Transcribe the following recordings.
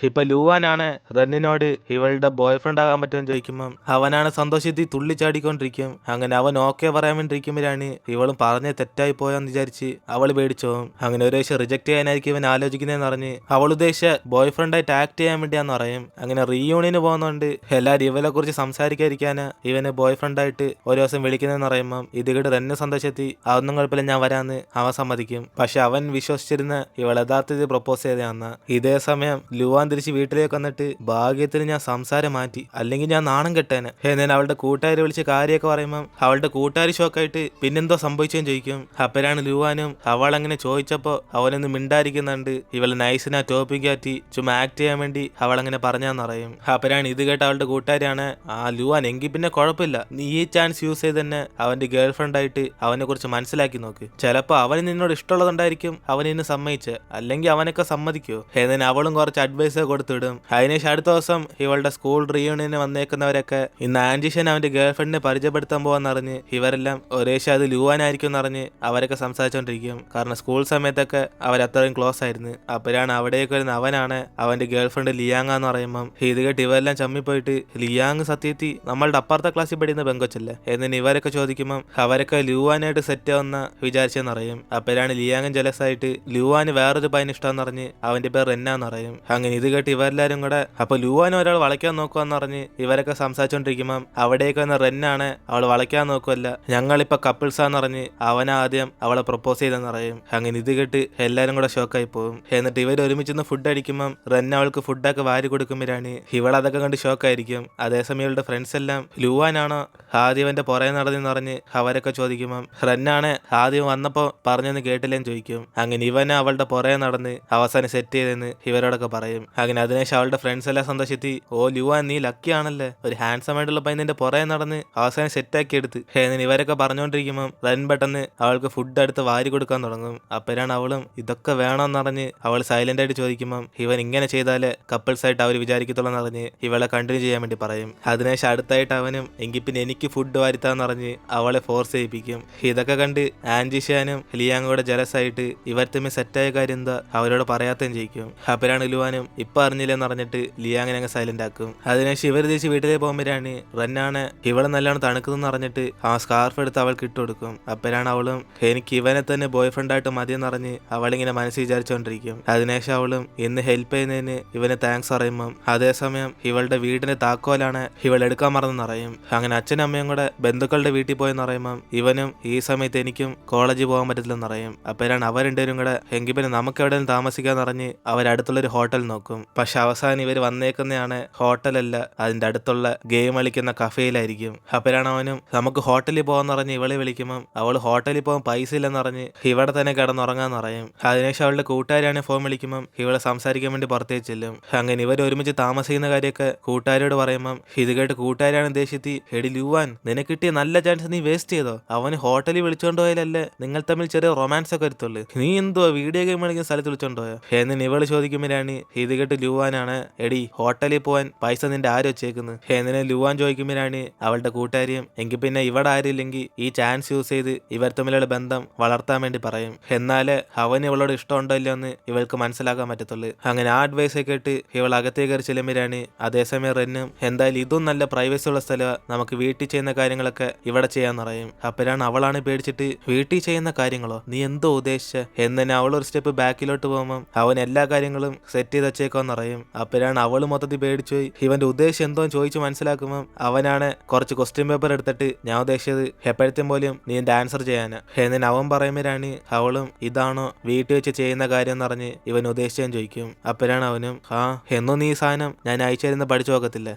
ഇപ്പൊ ലൂവാനാണ് റെന്നിനോട് ഇവളുടെ boy friend ആകാൻ പറ്റുമെന്ന് ചോദിക്കുമ്പം അവനാണ് സന്തോഷത്തിൽ തുള്ളിച്ചാടിക്കൊണ്ടിരിക്കും. അങ്ങനെ അവൻ ഓക്കെ പറയാൻ വേണ്ടിയിരിക്കുമ്പോഴാണ് ഇവളും പറഞ്ഞ് തെറ്റായി പോയെന്ന് വിചാരിച്ച് അവൾ പേടിച്ചോവും. അങ്ങനെ ഒരു ദിവസം റിജക്ട് ചെയ്യാനായിരിക്കും ഇവൻ ആലോചിക്കുന്നതെന്ന് പറഞ്ഞ് അവൾ ഉദ്ദേശിച്ച ബോയ് ഫ്രണ്ടായിട്ട് ആക്ട് ചെയ്യാൻ വേണ്ടിയാന്ന് പറയും. അങ്ങനെ റീയൂണിയന് പോകുന്നുണ്ട്. എല്ലാവരും ഇവളെ കുറിച്ച് സംസാരിക്കാതിരിക്കാന് ഇവന് ബോയ് ഫ്രണ്ടായിട്ട് ഒരു ദിവസം വിളിക്കുന്നതെന്ന് പറയുമ്പം ഇത് കേട്ട് റെന്ന് സന്തോഷത്തിൽ അതൊന്നും കുഴപ്പമില്ല ഞാൻ വരാന്ന് അവൻ സമ്മതിക്കും. പക്ഷെ അവൻ വിശ്വസിച്ചിരുന്ന ഇവൾ യഥാർത്ഥത്തിൽ പ്രപ്പോസ് ചെയ്തതാന്ന്. ഇതേ സമയം ലുവാൻ തിരിച്ച് വീട്ടിലേക്ക് വന്നിട്ട് ഭാഗ്യത്തിന് ഞാൻ സംസാരം മാറ്റി, അല്ലെങ്കിൽ ഞാൻ നാണം കെട്ടേനെ. ഞാൻ അവളുടെ കൂട്ടുകാരെ വിളിച്ച് കാര്യമൊക്കെ പറയുമ്പം അവളുടെ കൂട്ടുകാർ ഷോക്കായിട്ട് പിന്നെന്തോ സംഭവിച്ചെന്ന് ചോദിക്കും. അപ്പോഴാണ് ലുവാനും അവൾ അങ്ങനെ ചോദിച്ചപ്പോ അവനൊന്ന് മിണ്ടായിരിക്കുന്നുണ്ട്. ഇവള് നൈസിനാ ടോപ്പിക് ആറ്റി ചുമ്മാ ആക്ട് ചെയ്യാൻ വേണ്ടി അവൾ അങ്ങനെ പറഞ്ഞാന്നറിയും. അപ്പോഴാണ് ഇത് കേട്ട അവളുടെ കൂട്ടുകാരാണ് ആ ലുവാൻ എങ്കിൽ പിന്നെ കുഴപ്പമില്ല, നീ ഈ ചാൻസ് യൂസ് ചെയ്ത് തന്നെ അവന്റെ ഗേൾ ഫ്രണ്ട് ആയിട്ട് അവനെ കുറിച്ച് മനസ്സിലാക്കി നോക്ക്. ചിലപ്പോ അവന് നിന്നോട് ഇഷ്ടമുള്ളതുണ്ടായിരിക്കും അവൻ ഇന്ന് സമ്മതിച്ച്, അല്ലെങ്കിൽ അവനൊക്കെ സമ്മതിക്കോ എന്നതിന് അവളും കുറച്ച് അഡ്വൈസ് കൊടുത്തിടും. അതിനുശേഷം അടുത്ത ദിവസം ഇവളുടെ സ്കൂൾ റീയൂണിയന് വന്നേക്കുന്നവരൊക്കെ ഇന്ന് ആൻജിഷൻ അവന്റെ ഗേൾ ഫ്രണ്ടിനെ പരിചയപ്പെടുത്താൻ പോവാന്നറിഞ്ഞ് ഇവരെല്ലാം ഒരേശം അത് ലുവാനായിരിക്കും എന്നറിഞ്ഞ് അവരൊക്കെ സംസാരിച്ചോണ്ടിരിക്കും. കാരണം സ്കൂൾ സമയത്തൊക്കെ അവരത്രയും ക്ലോസ് ആയിരുന്നു. അപ്പോഴാണ് അവിടേക്ക് വരുന്ന അവനാണ് അവന്റെ ഗേൾ ഫ്രണ്ട് ലിയാങ് എന്ന് പറയുമ്പം ഇത് കേട്ട് ഇവരെല്ലാം ചമ്മിപ്പോയിട്ട് ലിയാങ് സത്യത്തിൽ നമ്മളുടെ അപ്പുറത്തെ ക്ലാസ്സിൽ പഠിക്കുന്ന പെങ്കൊച്ചല്ലേ എന്നിന് ഇവരൊക്കെ ചോദിക്കുമ്പം അവരൊക്കെ ലുവാനായിട്ട് സെറ്റ് ആവുന്ന വിചാരിച്ചെന്നറിയും. അപ്പോഴാണ് ലിയാങ്ങും ജലസായിട്ട് ലുവാന് വേറൊരു പയ്യന് ഇഷ്ടമെന്ന് പറഞ്ഞ് അവന്റെ പേര് റെന്നാന്ന് പറയും. അങ്ങനെ ഇത് കേട്ട് ഇവരെല്ലാരും കൂടെ അപ്പൊ ലുവാനും ഒരാൾ വളയ്ക്കാൻ നോക്കുവാന്ന് പറഞ്ഞ് ഇവരൊക്കെ സംസാരിച്ചോണ്ടിരിക്കുമ്പം അവിടേക്ക് വന്ന റെന്നാണ് അവൾ വളയ്ക്കാൻ നോക്കുവല്ല, ഞങ്ങളിപ്പോ കപ്പിൾസാന്ന് പറഞ്ഞ് അവനാദ്യം അവളെ പ്രപ്പോസ് ചെയ്തെന്ന് പറയും. അങ്ങനെ ഇത് കേട്ട് എല്ലാരും കൂടെ ഷോക്കായി പോകും. എന്നിട്ട് ഇവർ ഒരുമിച്ച് ഫുഡ് അടിക്കുമ്പം റെന്ന അവൾക്ക് ഫുഡൊക്കെ വാരി കൊടുക്കുമ്പോഴാണ് ഇവളതൊക്കെ കണ്ട് ഷോക്കായിരിക്കും. അതേസമയം ഇവളുടെ ഫ്രണ്ട്സ് എല്ലാം ലുവാനാണോ ആദ്യം എന്റെ പുറകെ നടന്നെന്ന് പറഞ്ഞ് അവരൊക്കെ ചോദിക്കുമ്പം റെന്നാണ് ആദ്യം വന്നപ്പോ പറഞ്ഞെന്ന് കേട്ടില്ലെന്ന് ചോദിക്കും. അങ്ങനെ ഇവനെ അവളുടെ പുറകെ നടന്ന് അവസാനം സെറ്റ് ചെയ്തെന്ന് ഇവരോടൊക്കെ പറയും. അങ്ങനെ അതിനുശേഷം അവളുടെ ഫ്രണ്ട്സ് എല്ലാം സന്തോഷത്തി ഓ ലുവാൻ നീ ലക്കി ആണല്ലേ, ഒരു ഹാൻസം ആയിട്ടുള്ള പയ്യൻ നിന്റെ പുറകെ നടന്ന് അവസാനം സെറ്റാക്കി എടുത്ത് എന്നിന് ഇവരൊക്കെ പറഞ്ഞുകൊണ്ടിരിക്കുമ്പം റെൻ പെട്ടെന്ന് അവൾക്ക് ഫുഡ് എടുത്ത് വാരി കൊടുക്കാൻ തുടങ്ങും. അപ്പോഴാണ് അവളും ഇതൊക്കെ വേണമെന്ന് പറഞ്ഞ് അവൾ സൈലന്റ് ആയിട്ട് ചോദിക്കുമ്പം ഇവൻ ഇങ്ങനെ ചെയ്താലേ കപ്പിൾസ് ആയിട്ട് അവർ വിചാരിക്കത്തുള്ളൂ എന്ന് പറഞ്ഞ് ഇവളെ കണ്ടിന്യൂ ചെയ്യാൻ വേണ്ടി പറയും. അതിനുശേഷം അടുത്തായിട്ട് അവനും എങ്കിൽ പിന്നെ എനിക്ക് ഫുഡ് വാരിത്താന്ന് പറഞ്ഞ് അവളെ ഫോഴ്സ് ചെയ്യിപ്പിക്കും. ഇതൊക്കെ കണ്ട് ആൻജിഷാനും ലിയാങ്ങും കൂടെ ജലസായിട്ട് ഇവർ തമ്മിൽ സെറ്റായ കാര്യം എന്താ അവരോട് പറയാത്തയും ചെയ്യിക്കും. അപ്പോഴാണ് ലുവാനും ഇപ്പൊ അറിഞ്ഞില്ലെന്ന് പറഞ്ഞിട്ട് ലിയാങ്ങിനെ അങ്ങ് സൈലന്റ് ആക്കും. അതിനുശേഷം ഇവർ തിരിച്ച് വീട്ടിലേക്ക് പോകുമ്പോഴാണ് റെന്നാണ് ഇവളെ നല്ലോണം തണുക്കുന്നെന്ന് പറഞ്ഞിട്ട് ആ സ്കാർഫ് എടുത്ത് അവൾക്ക് ഇട്ട് കൊടുക്കും. അപ്പോഴാണ് അവളും എനിക്ക് ഇവനെ തന്നെ ബോയ് ഫ്രണ്ടായിട്ട് മതിയെന്ന് പറഞ്ഞ് അവളിങ്ങനെ മനസ്സിൽ വിചാരിച്ചുകൊണ്ടിരിക്കും. അതിനുശേഷം അവളും ഇന്ന് ഹെൽപ്പ് ചെയ്യുന്നതിന് ഇവന് താങ്ക്സ് പറയുമ്പം അതേസമയം ഇവളുടെ വീടിന്റെ താക്കോലാണ് ഇവൾ എടുക്കാൻ മറന്നെന്ന് പറയും. അങ്ങനെ അച്ഛനും അമ്മയും കൂടെ ബന്ധുക്കളുടെ വീട്ടിൽ പോയെന്ന് പറയുമ്പം ഇവനും ഈ സമയത്ത് എനിക്കും കോളേജിൽ പോകാൻ പറ്റത്തില്ലെന്ന് പറയും. അപ്പോഴാണ് അവർ രണ്ടുപേരും കൂടെ എങ്കിൽ പിന്നെ നമുക്ക് എവിടെയും താമസിക്കാന്ന് പറഞ്ഞ് അവരടുത്തുള്ളൊരു ഹോട്ടൽ നോക്കും. പക്ഷെ അവസാനം ഇവർ വന്നേക്കുന്നതാണ് ഹോട്ടലല്ല, അതിന്റെ അടുത്തുള്ള ഗെയിം കളിക്കുന്ന കഫേയിലായിരിക്കും. അപ്പോഴാണ് അവനും നമുക്ക് ഹോട്ടലിൽ പോകാന്ന് പറഞ്ഞ് ഇവളെ വിളിക്കുമ്പം അവൾ ഹോട്ടലിൽ പോകാൻ പൈസ ഇല്ലെന്ന് പറഞ്ഞ് ഇവിടെ തന്നെ കിടന്നുറങ്ങാന്ന് പറയും. അതിനുശേഷം അവളുടെ കൂട്ടുകാരാണ് ഫോൺ വിളിക്കുമ്പം ഇവളെ സംസാരിക്കാൻ വേണ്ടി പുറത്തേക്ക് ചെല്ലും. അങ്ങനെ ഇവർ ഒരുമിച്ച് താമസിക്കുന്ന കാര്യമൊക്കെ കൂട്ടുകാരോട് പറയുമ്പം ഇത് കേട്ട് കൂട്ടുകാരാണ് ദേഷ്യത്തി എടി ലുവാൻ നിനക്ക് കിട്ടിയ നല്ല ചാൻസ് നീ വേസ്റ്റ് ചെയ്തോ, അവന് ഹോട്ടലിൽ വിളിച്ചോണ്ട് പോയാലല്ലേ നിങ്ങൾ തമ്മിൽ ചെറിയ റൊമാൻസ് ഒക്കെ വരുത്തുള്ളൂ, നീ എന്തോ വീഡിയോ ഗെയിം കളിക്കുന്ന സ്ഥലത്ത് വിളിച്ചോണ്ട് പോയോ എന്നിന് ഇവള് ചോദിക്കുമ്പോഴാണ് ഇത് കേട്ട് ലുവാനാണ് എടി ഹോട്ടലിൽ പോവാൻ പൈസ നിന്റെ ആരും വെച്ചേക്കുന്നു എന്നിനെ ലുവാൻ ചോദിക്കുമ്പോഴാണ് അവളുടെ കൂട്ടുകാരിയും എങ്കിൽ പിന്നെ ഇവിടെ ആരില്ലെങ്കിൽ ഈ ചാൻസ് യൂസ് ചെയ്ത് ഇവർ തമ്മിലുള്ള ബന്ധം വളർത്താൻ വേണ്ടി പറയും. എന്നാല് അവന് ഇവളോട് ഇഷ്ടമുണ്ടോ ഇല്ലോ എന്ന് ഇവൾക്ക് മനസ്സിലാക്കാൻ പറ്റത്തുള്ളൂ. അങ്ങനെ ആ അഡ്വൈസ് കേട്ട് ഇവൾ അകത്തേക്ക് കയറി ചെല്ലുമ്പോഴാണ് അതേസമയം റെന്നും എന്തായാലും ഇതും നല്ല പ്രൈവസി ഉള്ള സ്ഥലമാണ്, നമുക്ക് വീട്ടിൽ ചെയ്യുന്ന കാര്യങ്ങളൊക്കെ ഇവിടെ ചെയ്യാന്ന് പറയും. അപ്പോഴാണ് അവളാണ് പേടിച്ചിട്ട് വീട്ടിൽ ചെയ്യുന്ന കാര്യങ്ങളോ നീ എന്തോ ഉദ്ദേശിച്ച എന്നെ അവളൊരു സ്റ്റെപ്പ് ബാക്കിലോട്ട് പോകുമ്പം അവൻ എല്ലാ കാര്യങ്ങളും സെറ്റ് ചെയ്ത് വെച്ചേക്കോന്ന് പറയും. അപ്പോഴാണ് അവള് മൊത്തത്തിൽ പേടിച്ചുപോയി ഇവന്റെ ഉദ്ദേശം എന്തോ ചോദിച്ചു മനസ്സിലാക്കുമ്പം അവനാണ് കുറച്ച് ക്വസ്റ്റ്യൻ പേപ്പർ എടുത്തിട്ട് ഞാൻ ഉദ്ദേശിച്ചത് എപ്പോഴത്തേം പോലും നീ എന്റെ ആൻസർ ചെയ്യാന് എന്നിന് അവൻ പറയുമ്പോഴാണ് അവളും ഇതാണോ വീട്ടിൽ വെച്ച് ചെയ്യുന്ന കാര്യം എന്ന് പറഞ്ഞ് ഇവൻ ഉദ്ദേശിച്ചെന്ന് ചോദിക്കും. അപ്പോഴാണ് അവനും ആ എന്നോ നീ സാധനം ഞാൻ അയച്ചിരുന്ന് പഠിച്ചു നോക്കത്തില്ല,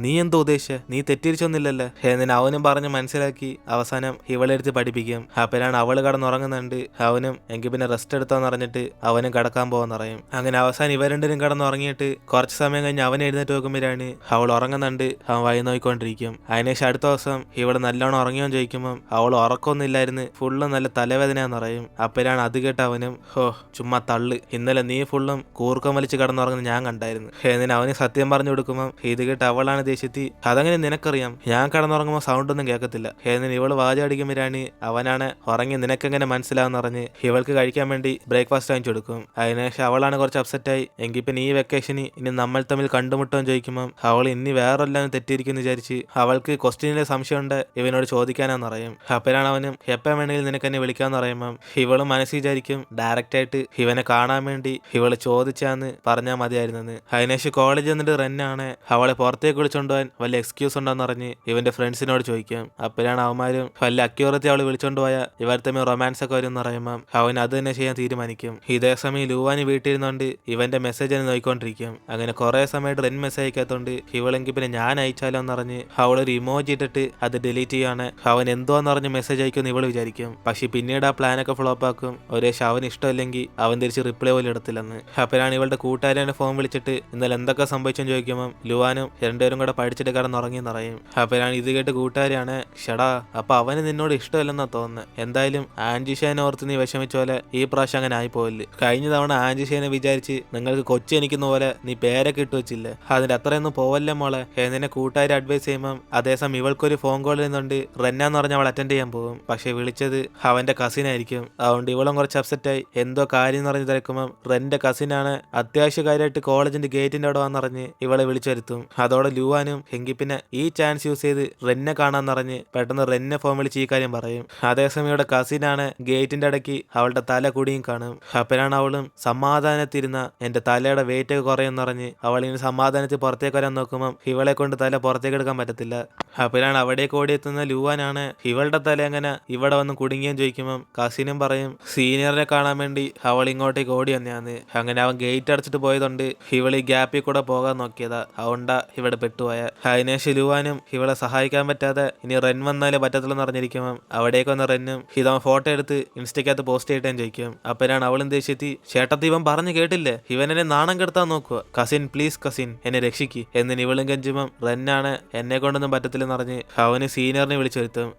നീ എന്തോ ഉദ്ദേശിച്ച, നീ തെറ്റിരിച്ചൊന്നില്ലല്ലേ എന്നിന് അവനും പറഞ്ഞ് മനസ്സിലാക്കി അവസാനം ഇവളെടുത്ത് പഠിപ്പിക്കും. അപ്പോഴാണ് അവള് കടന്നുറങ്ങുന്നുണ്ട്. അവനും എങ്കിൽ പിന്നെ റെസ്റ്റ് എടുത്തോന്ന് പറഞ്ഞിട്ട് അവനും കിടക്കാൻ പോകാന്ന് പറയും. അങ്ങനെ അവസാനം ഇവ രണ്ടിനും കിടന്നുറങ്ങിയിട്ട് കുറച്ച് സമയം കഴിഞ്ഞ് അവൻ എഴുന്നേറ്റ് നോക്കുമ്പോഴാണ് അവൾ ഉറങ്ങുന്നുണ്ട്. അവൻ വഴി നോക്കിക്കൊണ്ടിരിക്കും. അതിനുശേഷം അടുത്ത ദിവസം ഇവിടെ നല്ലോണം ഉറങ്ങിയോന്ന് ചോദിക്കുമ്പം അവൾ ഉറക്കമൊന്നും ഇല്ലായിരുന്നു, ഫുള്ള് നല്ല തലവേദനയാന്ന് പറയും. അപ്പോഴാണ് അത് കേട്ട് അവനും ഹോ ചുമ്മാ തള്ളു, ഇന്നലെ നീ ഫുള്ളും കൂർക്കം വലിച്ച് കിടന്നുറങ്ങുന്നത് ഞാൻ കണ്ടായിരുന്നു എന്നിന് അവന് സത്യം പറഞ്ഞു കൊടുക്കുമ്പം ഇത് കേട്ട് അവളാണ് ദേഷ്യത്തി അതങ്ങനെ നിനക്കറിയാം ഞാൻ കിടന്നുറങ്ങുമ്പോൾ സൗണ്ട് ഒന്നും കേൾക്കത്തില്ല എന്നിന് ഇവള് വാചടിക്കുമ്പോഴാണ് അവനാണ് ഉറങ്ങി നിനക്കെങ്ങനെ മനസ്സിലാവെന്ന് പറഞ്ഞ് ഇവൾക്ക് കഴിക്കാൻ വേണ്ടി ബ്രേക്ക്ഫാസ്റ്റ് വാങ്ങിച്ചു കൊടുക്കും. അതിനുശേഷം അവളാണ് കുറച്ച് അപ്സെറ്റായി എങ്കിൽ പിന്നെ ഈ വെക്കേഷന് ഇനി നമ്മൾ തമ്മിൽ കണ്ടുമുട്ടുമെന്ന് ചോദിക്കുമ്പം അവൾ ഇനി വേറെല്ലാം തെറ്റിയിരിക്കുന്നു വിചാരിച്ച് അവൾക്ക് ക്വസ്റ്റ്യനിലെ സംശയമുണ്ട് ഇവനോട് ചോദിക്കാനാന്ന് പറയും. അപ്പോഴാണ് അവനും എപ്പം വേണമെങ്കിലും നിനക്ക് എന്നെ വിളിക്കാന്ന് പറയുമ്പം ഇവളും മനസ്സിൽ വിചാരിക്കും ഡയറക്റ്റ് ആയിട്ട് ഇവനെ കാണാൻ വേണ്ടി ഇവള് ചോദിച്ചാന്ന് പറഞ്ഞാൽ മതിയായിരുന്നെന്ന്. അതിനുശേഷം കോളേജ് വന്നിട്ട് റെന്നാണ് അവളെ പുറത്തേക്ക് വിളിച്ചോണ്ടുപോകാൻ വല്ല എക്സ്ക്യൂസ് ഉണ്ടോന്ന് പറഞ്ഞ് ഇവന്റെ ഫ്രണ്ട്സിനോട് ചോദിക്കും. അപ്പോഴാണ് അവന്മാരും വല്ല അക്യൂറത്തി അവള് വിളിച്ചോണ്ട് പോയാൽ ഇവർ തമ്മിൽ റൊമാൻസ് ഒക്കെ വരും എന്ന് പറയുമ്പം അവൻ അത് തന്നെ ചെയ്യാൻ തീരുമാനിക്കും. ഇതേ സമയം ലൂവാനി വീട്ടിലിരുന്നോണ്ട് ഇവന്റെ മെസ്സേജ് തന്നെ നോക്കിക്കൊണ്ടിരിക്കും. അങ്ങനെ കുറെ സമയത്ത് റെൻ മെസ്സേജ് അയക്കാത്തോണ്ട് ഇവളെങ്കിൽ പിന്നെ ഞാൻ അയച്ചാലോ എന്ന് പറഞ്ഞ് അവളൊരു ഇമോജി ഇട്ടിട്ട് അത് ഡിലീറ്റ് ചെയ്യാണ്. അവൻ എന്തോന്ന് പറഞ്ഞ് മെസ്സേജ് അയക്കുമെന്ന് ഇവള് വിചാരിക്കും. പക്ഷെ പിന്നീട് ആ പ്ലാനൊക്കെ ഫ്ലോപ്പ് ആക്കും. ഒരേശം അവന് ഇഷ്ടമില്ലെങ്കിൽ അവൻ തിരിച്ച് റിപ്ലൈ പോലും എടുത്തില്ലെന്ന്. അപ്പോഴാണ് ഇവളുടെ കൂട്ടുകാരനെ ഫോൺ വിളിച്ചിട്ട് ഇന്നലെ എന്തൊക്കെ സംഭവിച്ചെന്ന് ചോദിക്കുമ്പോൾ ലുവാനും രണ്ടുപേരും കൂടെ പഠിച്ചിട്ട് കിടന്നുറങ്ങിയെന്ന് പറയും. അപ്പോഴാണ് ഇത് കേട്ട് കൂട്ടുകാരിയാണ് ഷടാ അപ്പൊ അവന് നിന്നോട് ഇഷ്ടമില്ലെന്നാ തോന്നുന്നത്. എന്തായാലും ആൻജിഷേനെ ഓർത്ത് നീ വിഷമിച്ച പോലെ ഈ പ്രാവശ്യം അങ്ങനെ ആയിപ്പോയില്ല. കഴിഞ്ഞ തവണ ആൻജിഷേനെ വിചാരിച്ച് നിങ്ങൾക്ക് കൊച്ചി എനിക്കുന്ന പോലെ നീ പേരൊക്കെ ഇട്ട് വെച്ചില്ലേ, അതിന്റെ അത്രയൊന്നും പോവല്ലേ മോളെ എന്നെ കൂട്ടുകാരി അഡ്വൈസ് ചെയ്യുമ്പം അതേസമയം ഇവൾക്കൊരു ഫോൺ കോൾ ചെയ്യുന്നുണ്ട്. റെന്നാന്ന് പറഞ്ഞ അവൾ അറ്റൻഡ് ചെയ്യാൻ പോകും. പക്ഷെ വിളിച്ചത് അവന്റെ കസിൻ ആയിരിക്കും. അതുകൊണ്ട് ഇവളും കുറച്ച് അപ്സെറ്റായി എന്തോ കാര്യം എന്ന് പറഞ്ഞ് തിരക്കുമ്പം റെന്റെ കസിനാണ് അത്യാവശ്യ കാര്യമായിട്ട് കോളേജിന്റെ ഗേറ്റിന്റെ അവിടെ വന്നറിഞ്ഞ് ഇവളെ വിളിച്ചു വരുത്തും. അതോടെ ലൂവാനും എങ്കിൽ പിന്നെ ഈ ചാൻസ് യൂസ് ചെയ്ത് റെന്നെ കാണാന്നറിഞ്ഞ് പെട്ടെന്ന് റെന്നെ ഫോൺ വിളിച്ച് ഈ കാര്യം പറയും. അതേസമയം ഇവിടെ കസിനാണ് ഗേറ്റിന്റെ ഇടയ്ക്ക് അവളുടെ തല കുടിയും കാണും. അപ്പോഴാണ് അവളും സമാധാനത്തിരുന്ന എന്റെ തലയുടെ വെയിറ്റ് ഒക്കെ കുറയെന്നറിഞ്ഞ് അവൾ ഇനി സമാധാനത്തിൽ പുറത്തേക്ക് വരാൻ നോക്കുമ്പം ഇവളെ കൊണ്ട് തല പുറത്തേക്ക് എടുക്കാൻ പറ്റത്തില്ല. അപ്പോഴാണ് അവിടേക്ക് ഓടിയെത്തുന്ന ലൂവാനാണ് ഇവളുടെ തല എങ്ങനെ ഇവിടെ വന്ന് കുടുങ്ങിയെന്ന് ചോദിക്കുമ്പം കസിനും പറയും സീനിയറിനെ കാണാൻ വേണ്ടി അവൾ ഇങ്ങോട്ടേക്ക് ഓടി വന്നെയാന്ന്. അങ്ങനെ അവൻ ഗേറ്റ് അടച്ചിട്ട് പോയതുകൊണ്ട് ഇവൾ ഈ ഗ്യാപ്പിൽ കൂടെ പോകാൻ നോക്കിയതാ. അതുകൊണ്ടാ ഇവിടെ പെട്ടുപോയ. അതിനേശം ലൂവാനും ഇവളെ സഹായിക്കാൻ പറ്റാതെ ഇനി റെൻ വന്നാലേ പറ്റത്തുള്ളൂ അറിഞ്ഞിരിക്കുമ്പം അവിടേക്ക് വന്ന റെന്നും ഇതവൻ ഫോട്ടോ എടുത്ത് ഇൻസ്റ്റയ്ക്കകത്ത് പോസ്റ്റ് ചെയ്തിട്ടേന്ന് ചോദിക്കും. അപ്പോഴാണ് അവളും ദേഷ്യത്തി ചേട്ടത്തി ഇവൻ പറഞ്ഞു കേട്ടില്ലേ, ഇവനെന്നെ നാണം കെടുത്താൻ നോക്കുക, കസിൻ പ്ലീസ് കസിൻ എന്നെ രക്ഷിക്ക് എന്നിന് ഇവളും കെഞ്ചുമ്പം റെന്നാണ് എന്നെ കൊണ്ടൊന്നും പറ്റത്തില്ലെന്ന് പറഞ്ഞ് അവന് സീനിയറിനെ വിളിച്ചു വരുത്തും.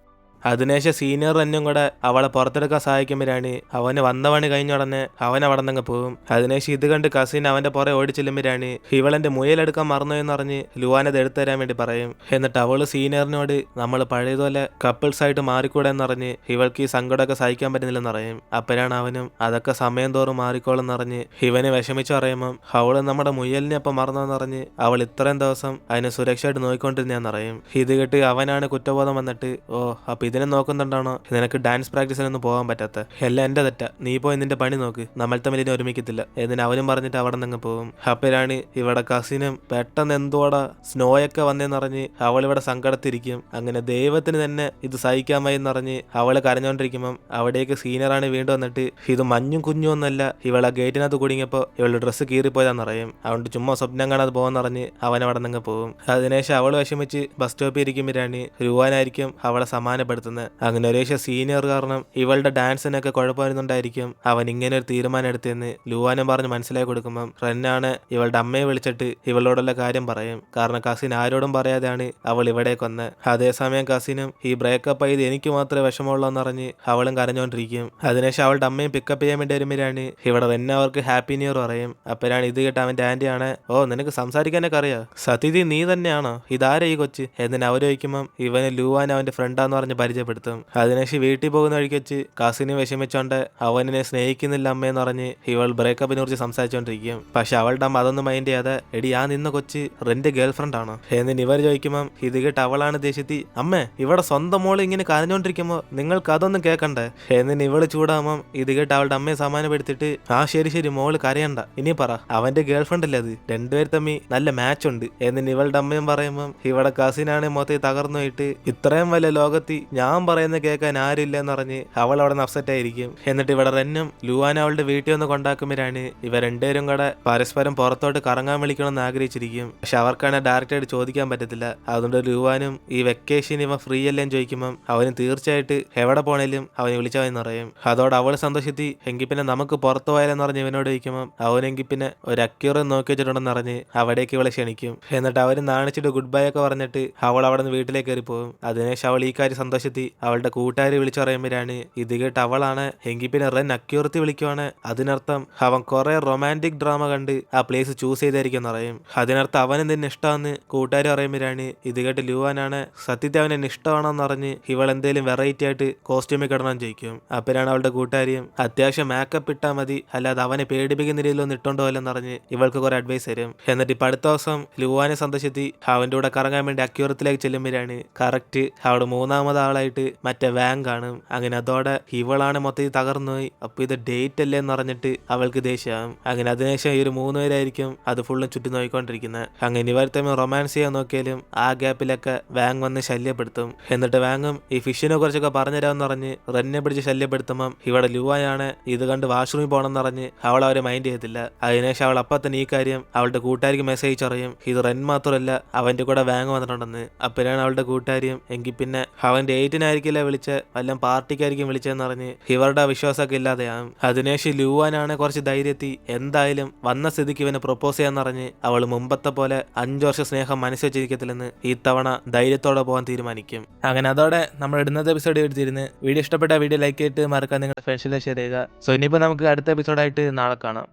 അതിനുശേഷം സീനിയർ റെന്നും കൂടെ അവളെ പുറത്തെടുക്കാൻ സഹായിക്കുമ്പോഴാണ് അവന് വന്ന പണി കഴിഞ്ഞ ഉടനെ അവൻ അവിടെ നിന്ന് പോകും. അതിനുശേഷം ഇത് കണ്ട് കസിൻ അവന്റെ പുറകെ ഓടിച്ചെല്ലുമ്പോഴാണ് ഇവളെന്റെ മുയലെടുക്കാൻ മറന്നു എന്ന് പറഞ്ഞ് ലൂവാനത് എടുത്തു തരാൻ വേണ്ടി പറയും. എന്നിട്ട് അവള് സീനിയറിനോട് നമ്മൾ പഴയതുപോലെ കപ്പിൾസ് ആയിട്ട് മാറിക്കൂടെ എന്നറിഞ്ഞ് ഇവൾക്ക് ഈ സങ്കടമൊക്കെ സഹിക്കാൻ പറ്റുന്നില്ലെന്ന് പറയും. അപ്പോഴാണ് അവനും അതൊക്കെ സമയം തോറും മാറിക്കോളും എന്നറിഞ്ഞ് ഇവനെ വിഷമിച്ചു പറയുമ്പം അവള് നമ്മുടെ മുയലിനെ അപ്പം മറന്നെന്നറിഞ്ഞ് അവൾ ഇത്രയും ദിവസം അതിനെ സുരക്ഷയായിട്ട് നോക്കിക്കൊണ്ടിരുന്നതെന്ന് പറയും. ഇത് കേട്ട് അവനാണ് കുറ്റബോധം വന്നിട്ട് ഓ അപ്പൊ ഇതിനെ നോക്കുന്നുണ്ടാണോ നിനക്ക് ഡാൻസ് പ്രാക്ടീസിനൊന്നും പോകാൻ പറ്റാത്ത, എല്ലാം എന്റെ തെറ്റാ, നീ പോയി നിന്റെ പണി നോക്ക്, നമ്മൾ തമ്മിൽ ഇനി ഒരുമിക്കത്തില്ല എന്നിന് അവനും പറഞ്ഞിട്ട് അവിടെ നിന്ന് പോകും. അപ്പോഴാണ് ഇവിടെ കസിനും പെട്ടെന്ന് എന്തോടാ സ്നോയൊക്കെ വന്നേന്നറിഞ്ഞ് അവളിവിടെ സങ്കടത്തിരിക്കും. അങ്ങനെ ദൈവത്തിന് തന്നെ ഇത് സഹിക്കാമെന്നറിഞ്ഞ് അവള് കരഞ്ഞോണ്ടിരിക്കുമ്പം അവിടേക്ക് സീനിയറാണ് വീണ്ടും വന്നിട്ട് ഇത് മഞ്ഞും കുഞ്ഞും ഒന്നല്ല, ഇവളെ ഗേറ്റിനകത്ത് കുടുങ്ങിയപ്പോ ഇവളുടെ ഡ്രസ്സ് കീറിപ്പോയതാന്നറിയും. അതുകൊണ്ട് ചുമ്മാ സ്വപ്നം കാണാതെ പോകുന്നറിഞ്ഞ് അവൻ അവിടെ നിന്ന് പോകും. അതിനുശേഷം അവൾ വിഷമിച്ച് ബസ് സ്റ്റോപ്പിൽ ഇരിക്കുമ്പോഴാണ് രുവാനായിരിക്കും അവളെ സമാനപ്പെടുത്തുന്നത്. അങ്ങനെ ഒരേശം സീനിയർ കാരണം ഇവളുടെ ഡാൻസിനൊക്കെ കുഴപ്പമൊന്നുണ്ടായിരിക്കും അവൻ ഇങ്ങനെ ഒരു തീരുമാനം എടുത്തെന്ന് ലൂവാനും പറഞ്ഞ് മനസ്സിലാക്കി കൊടുക്കുമ്പം റെന്നാണ് ഇവളുടെ അമ്മയെ വിളിച്ചിട്ട് ഇവളോടുള്ള കാര്യം പറയും. കാരണം കസിൻ ആരോടും പറയാതെയാണ് അവൾ ഇവിടേക്ക് വന്ന്. അതേസമയം കസിനും ഈ ബ്രേക്കപ്പ് ആയത് എനിക്ക് മാത്രമേ വിഷമമുള്ളൂ എന്നറിഞ്ഞ് അവളും കരഞ്ഞോണ്ടിരിക്കും. അതിനുശേഷം അവളുടെ അമ്മയും പിക്കപ്പ് ചെയ്യാൻ വേണ്ടി വരുമ്പോഴാണ് ഇവിടെ റെന്ന അവർക്ക് ഹാപ്പി ന്യൂ ഇയർ പറയും. അപ്പോഴാണ് ഇത് കേട്ട് അവന്റെ ആന്റിയാണ് ഓ നിനക്ക് സംസാരിക്കാനൊക്കെ അറിയാം, സത്യതി നീ തന്നെയാണോ, ഇതാരാ ഈ കൊച്ച് എന്നിന് അവർ ചോദിക്കുമ്പം ഇവന് ലൂവാൻ അവന്റെ ഫ്രണ്ടാന്ന് പറഞ്ഞ് പരിചയപ്പെടുത്തും. അതിനുശേഷം വീട്ടിൽ പോകുന്ന വഴിക്ക് വെച്ച് കസിനെ വിഷമിച്ചോണ്ട് അവനെ സ്നേഹിക്കുന്നില്ല അമ്മയെന്ന് പറഞ്ഞ് ഇവൾ ബ്രേക്കപ്പിനെ കുറിച്ച് സംസാരിച്ചോണ്ടിരിക്കും. പക്ഷെ അവളുടെ അമ്മ അതൊന്നും മൈൻഡ് ചെയ്യാതെ എടി ആ നിന്ന കൊച്ച് റെന്റെ ഗേൾ ഫ്രണ്ട് ആണോ എന്നിന് ഇവർ ചോദിക്കുമ്പം ഇത് കേട്ട് അവളാണ് ദേഷ്യത്തി അമ്മേ ഇവിടെ സ്വന്തം മോള് ഇങ്ങനെ കരഞ്ഞോണ്ടിരിക്കുമ്പോ നിങ്ങൾക്ക് അതൊന്നും കേൾക്കണ്ടേ എന്നിന് ഇവള് ചൂടാകുമ്പം ഇത് കേട്ട് അവളുടെ അമ്മയെ സമാനപ്പെടുത്തിട്ട് ആ ശരി ശരി മോള് കരയണ്ട, ഇനി പറ അവന്റെ ഗേൾ ഫ്രണ്ട് അല്ലേ അത്, രണ്ടുപേർ തമ്മിൽ നല്ല മാച്ച് ഉണ്ട് എന്നിന് ഇവളുടെ അമ്മയും പറയുമ്പം ഇവിടെ കസിനാണ് മൊത്തത്തിൽ തകർന്നു പോയിട്ട് ഇത്രയും വലിയ ലോകത്തി ഞാൻ പറയുന്ന കേൾക്കാൻ ആരില്ല എന്ന് പറഞ്ഞ് അവൾ അവിടെ നിന്ന് അപ്സെറ്റ് ആയിരിക്കും. എന്നിട്ട് ഇവിടെ റെന്നും ലൂവാൻ അവളുടെ വീട്ടിൽ ഒന്ന് കൊണ്ടാക്കുമ്പോഴാണ് ഇവർ രണ്ടുപേരും കൂടെ പരസ്പരം പുറത്തോട്ട് കറങ്ങാൻ വിളിക്കണമെന്ന് ആഗ്രഹിച്ചിരിക്കും. പക്ഷെ അവർക്കാണ് ഡയറക്റ്റായിട്ട് ചോദിക്കാൻ പറ്റത്തില്ല. അതുകൊണ്ട് ലൂവാനും ഈ വെക്കേഷൻ ഇവ ഫ്രീ അല്ലേന്ന് ചോദിക്കുമ്പം അവന് തീർച്ചയായിട്ട് എവിടെ പോണേലും അവനെ വിളിച്ചവന്ന് പറയും. അതോടെ അവൾ സന്തോഷത്തി എങ്കിൽ പിന്നെ നമുക്ക് പുറത്തു പോയാലെന്ന് പറഞ്ഞ് ഇവനോട് ചോദിക്കുമ്പം അവനെങ്കിൽ പിന്നെ ഒരു അക്യൂറം നോക്കി വെച്ചിട്ടുണ്ടെന്ന് പറഞ്ഞ് അവിടേക്ക് ഇവളെ ക്ഷണിക്കും. എന്നിട്ട് അവർ നാണിച്ചിട്ട് ഗുഡ് ബൈ ഒക്കെ പറഞ്ഞിട്ട് അവൾ അവിടെ നിന്ന് വീട്ടിലേക്ക് കയറി പോകും. അതിനുശേഷം അവൾ ഈ കാര്യം സന്തോഷം സന്തോഷത്തിൽ അവളുടെ കൂട്ടുകാരി വിളിച്ചു പറയുമ്പോഴാണ് ഇത് കേട്ട് അവളാണ് എങ്കിൽ പിന്നെ റെൻ അക്യൂറത്തി വിളിക്കുവാണ്. അതിനർത്ഥം അവൻ കുറെ റൊമാൻറ്റിക് ഡ്രാമ കണ്ട് ആ പ്ലേസ് ചൂസ് ചെയ്തായിരിക്കും എന്ന് പറയും. അതിനർത്ഥം അവനും തന്നെ ഇഷ്ടമാണെന്ന് കൂട്ടുകാർ പറയുമ്പോഴാണ് ഇത് കേട്ട് ലുവാനാണ് സത്യത്തെ അവൻ എന്നെ ഇഷ്ടമാണെന്ന് പറഞ്ഞ് ഇവൾ എന്തേലും വെറൈറ്റി ആയിട്ട് കോസ്റ്റ്യൂമിൽ കിടണം ചോദിക്കും. അപ്പോഴാണ് അവളുടെ കൂട്ടുകാരിയും അത്യാവശ്യം മേക്കപ്പ് ഇട്ടാൽ മതി, അല്ലാതെ അവനെ പേടിപ്പിക്കുന്ന രീതിയിലൊന്നും ഇട്ടോണ്ടോ അല്ലെന്ന് പറഞ്ഞ് ഇവൾക്ക് കുറെ അഡ്വൈസ് തരും. എന്നിട്ട് ഇപ്പൊ അടുത്ത ദിവസം ലുവാനെ സന്തോഷത്തി അവന്റെ കൂടെ കറങ്ങാൻ വേണ്ടി അക്യൂറത്തിലേക്ക് ചെല്ലുമ്പോഴാണ് കറക്റ്റ് അവിടെ മൂന്നാമത് ആളായിട്ട് മറ്റേ വാങ് കാണും. അങ്ങനെ അതോടെ ഇവളാണ് മൊത്തത്തിൽ തകർന്നുപോയി. അപ്പൊ ഇത് ഡേറ്റ് അല്ലേ എന്ന് പറഞ്ഞിട്ട് അവൾക്ക് ദേഷ്യമാകും. അങ്ങനെ അതിനുശേഷം ഈ ഒരു 3 പേരായിരിക്കും അത് ഫുള്ളും ചുറ്റി നോക്കിക്കൊണ്ടിരിക്കുന്നത്. അങ്ങനെ ഇവർ തമ്മിൽ റൊമാൻസ് ചെയ്യാൻ നോക്കിയാലും ആ ഗ്യാപ്പിലൊക്കെ വാങ് വന്ന് ശല്യപ്പെടുത്തും. എന്നിട്ട് വാങ്ങും ഈ ഫിഷിനെ കുറിച്ചൊക്കെ പറഞ്ഞുതരാമെന്ന് പറഞ്ഞ് റെന്നെ പിടിച്ച് ശല്യപ്പെടുത്തുമ്പം ഇവിടെ ലുവായാണ് ഇത് കണ്ട് വാഷ്റൂമിൽ പോകണമെന്ന് പറഞ്ഞ് അവൾ അവരെ മൈൻഡ് ചെയ്യത്തില്ല. അതിനുശേഷം അവൾ അപ്പം തന്നെ ഈ കാര്യം അവളുടെ കൂട്ടുകാരിക്ക് മെസ്സേജ് അറിയും. ഇത് റെൻ മാത്രമല്ല അവന്റെ കൂടെ വാങ് വന്നിട്ടുണ്ടെന്ന്. അപ്പോഴാണ് അവളുടെ കൂട്ടുകാരിയും എങ്കിൽ പിന്നെ അവന്റെ 8-നായിരിക്കില്ല വിളിച്ച വല്ല പാർട്ടിക്കായിരിക്കും വിളിച്ചതെന്ന് പറഞ്ഞ് ഇവരുടെ വിശ്വാസമൊക്കെ ഇല്ലാതെയാകും. അതിനുശേഷം ലുവാനാണ് കുറച്ച് ധൈര്യത്തിൽ എന്തായാലും വന്ന സ്ഥിതിക്ക് ഇവനെ പ്രൊപ്പോസ് ചെയ്യാന്ന് പറഞ്ഞ് അവൾ മുമ്പത്തെ പോലെ 5 വർഷം സ്നേഹം മനസ്സ് വെച്ചിരിക്കത്തില്ലെന്ന് ഈ തവണ ധൈര്യത്തോടെ പോകാൻ തീരുമാനിക്കും. അങ്ങനെ അതോടെ നമ്മൾ ഇടുന്നത് എപ്പിസോഡ് എടുത്തിരുന്ന് വീഡിയോ ഇഷ്ടപ്പെട്ട വീഡിയോ ലൈക്ക് ചെയ്തിട്ട് മറക്കാൻ നിങ്ങളുടെ ഫ്രണ്ട്സിലെ ഷെയർ ചെയ്യുക. സോ ഇനിയിപ്പോൾ നമുക്ക് അടുത്ത എപ്പിസോഡായിട്ട് നാളെ കാണാം.